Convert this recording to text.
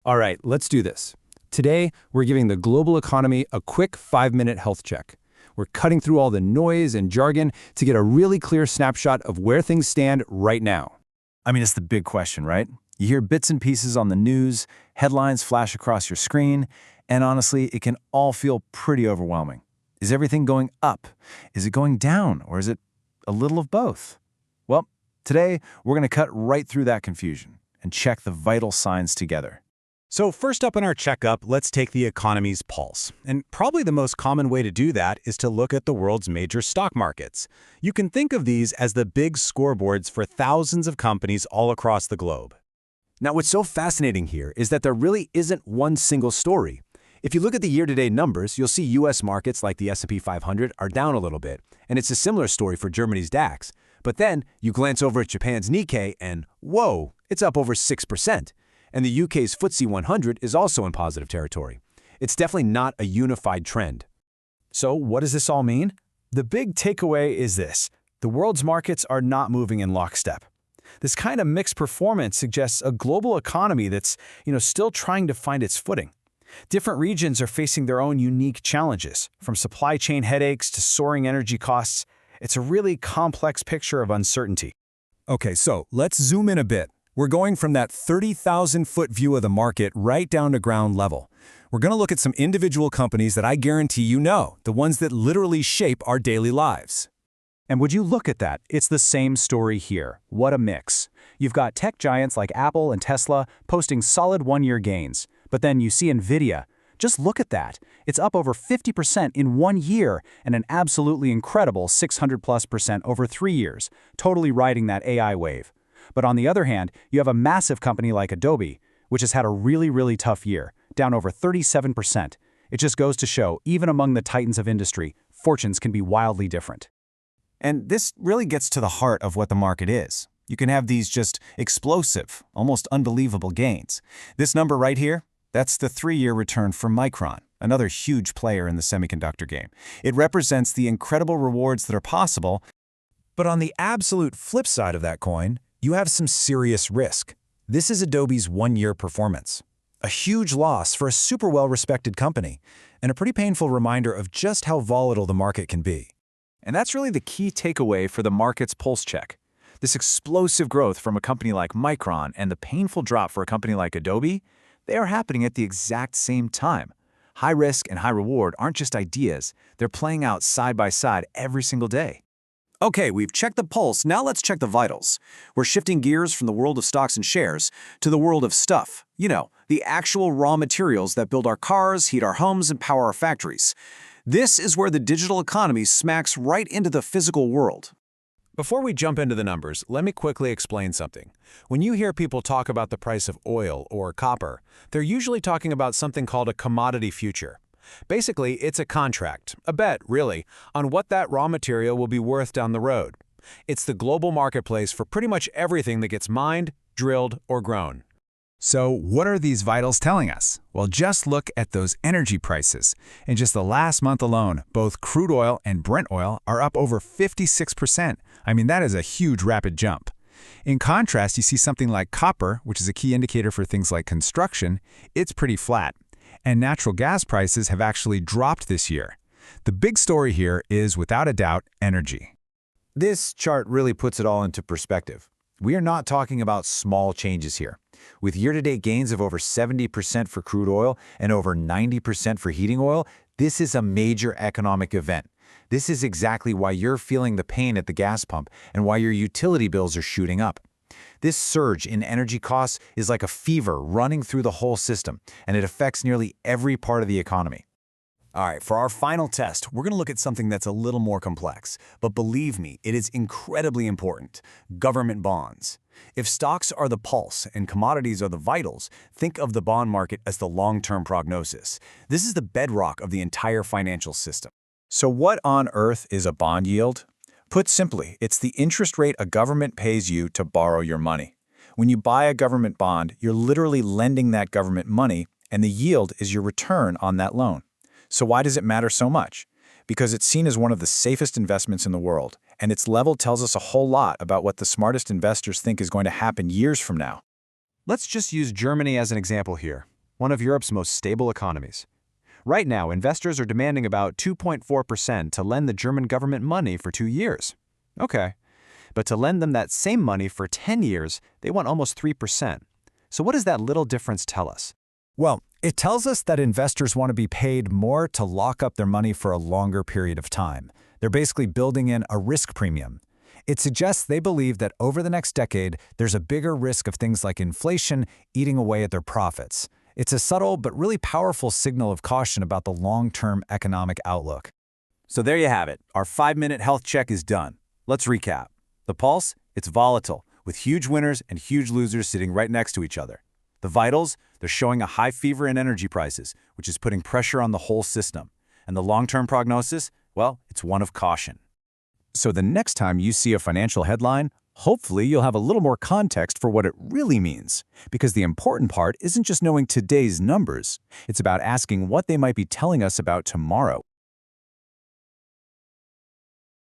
All right, let's do this. Today, we're giving the global economy a quick 5-minute health check. We're cutting through all the noise and jargon to get a really clear snapshot of where things stand right now. I mean, it's the big question, right? You hear bits and pieces on the news, headlines flash across your screen, and honestly, it can all feel pretty overwhelming. Is everything going up? Is it going down? Or is it a little of both? Well, today, we're going to cut right through that confusion and check the vital signs together. So first up in our checkup, let's take the economy's pulse. And probably the most common way to do that is to look at the world's major stock markets. You can think of these as the big scoreboards for thousands of companies all across the globe. Now, what's so fascinating here is that there really isn't one single story. If you look at the year-to-date numbers, you'll see U.S. markets like the S&P 500 are down a little bit, and it's a similar story for Germany's DAX. But then you glance over at Japan's Nikkei and, whoa, it's up over 6%. And the UK's FTSE 100 is also in positive territory. It's definitely not a unified trend. So what does this all mean? The big takeaway is this: the world's markets are not moving in lockstep. This kind of mixed performance suggests a global economy that's, still trying to find its footing. Different regions are facing their own unique challenges, from supply chain headaches to soaring energy costs. It's a really complex picture of uncertainty. Okay, so let's zoom in a bit. We're going from that 30,000-foot view of the market right down to ground level. We're going to look at some individual companies that I guarantee you know, the ones that literally shape our daily lives. And would you look at that? It's the same story here. What a mix. You've got tech giants like Apple and Tesla posting solid one-year gains. But then you see NVIDIA. Just look at that. It's up over 50% in 1 year and an absolutely incredible 600+% over 3 years, totally riding that AI wave. But on the other hand, you have a massive company like Adobe, which has had a really tough year, down over 37%. It just goes to show, even among the titans of industry, fortunes can be wildly different. And this really gets to the heart of what the market is. You can have these just explosive, almost unbelievable gains. This number right here, that's the 3-year return for Micron, another huge player in the semiconductor game. It represents the incredible rewards that are possible. But on the absolute flip side of that coin, you have some serious risk. This is Adobe's 1-year performance. A huge loss for a super well-respected company, and a pretty painful reminder of just how volatile the market can be. And that's really the key takeaway for the market's pulse check. This explosive growth from a company like Micron and the painful drop for a company like Adobe, they are happening at the exact same time. High risk and high reward aren't just ideas, they're playing out side by side every single day. Okay, we've checked the pulse, now let's check the vitals. We're shifting gears from the world of stocks and shares to the world of stuff. The actual raw materials that build our cars, heat our homes, and power our factories. This is where the digital economy smacks right into the physical world. Before we jump into the numbers, let me quickly explain something. When you hear people talk about the price of oil or copper, they're usually talking about something called a commodity future. Basically, it's a contract, a bet, really, on what that raw material will be worth down the road. It's the global marketplace for pretty much everything that gets mined, drilled, or grown. So what are these vitals telling us? Well, just look at those energy prices. In just the last month alone, both crude oil and Brent oil are up over 56%. I mean, that is a huge rapid jump. In contrast, you see something like copper, which is a key indicator for things like construction, it's pretty flat. And natural gas prices have actually dropped this year. The big story here is, without a doubt, energy. This chart really puts it all into perspective. We are not talking about small changes here. With year-to-date gains of over 70% for crude oil and over 90% for heating oil, this is a major economic event. This is exactly why you're feeling the pain at the gas pump and why your utility bills are shooting up. This surge in energy costs is like a fever running through the whole system, and it affects nearly every part of the economy. All right, for our final test, we're going to look at something that's a little more complex. But believe me, it is incredibly important: government bonds. If stocks are the pulse and commodities are the vitals, think of the bond market as the long-term prognosis. This is the bedrock of the entire financial system. So what on earth is a bond yield? Put simply, it's the interest rate a government pays you to borrow your money. When you buy a government bond, you're literally lending that government money, and the yield is your return on that loan. So why does it matter so much? Because it's seen as one of the safest investments in the world, and its level tells us a whole lot about what the smartest investors think is going to happen years from now. Let's just use Germany as an example here. one of Europe's most stable economies. Right now, investors are demanding about 2.4% to lend the German government money for 2 years. Okay. But to lend them that same money for 10 years, they want almost 3%. So what does that little difference tell us? Well, it tells us that investors want to be paid more to lock up their money for a longer period of time. They're basically building in a risk premium. It suggests they believe that over the next decade, there's a bigger risk of things like inflation eating away at their profits. It's a subtle but really powerful signal of caution about the long-term economic outlook. So there you have it. Our 5-minute health check is done. Let's recap. The pulse, it's volatile, with huge winners and huge losers sitting right next to each other. The vitals, they're showing a high fever in energy prices, which is putting pressure on the whole system. And the long-term prognosis, well, it's one of caution. So the next time you see a financial headline, hopefully you'll have a little more context for what it really means. Because the important part isn't just knowing today's numbers. It's about asking what they might be telling us about tomorrow.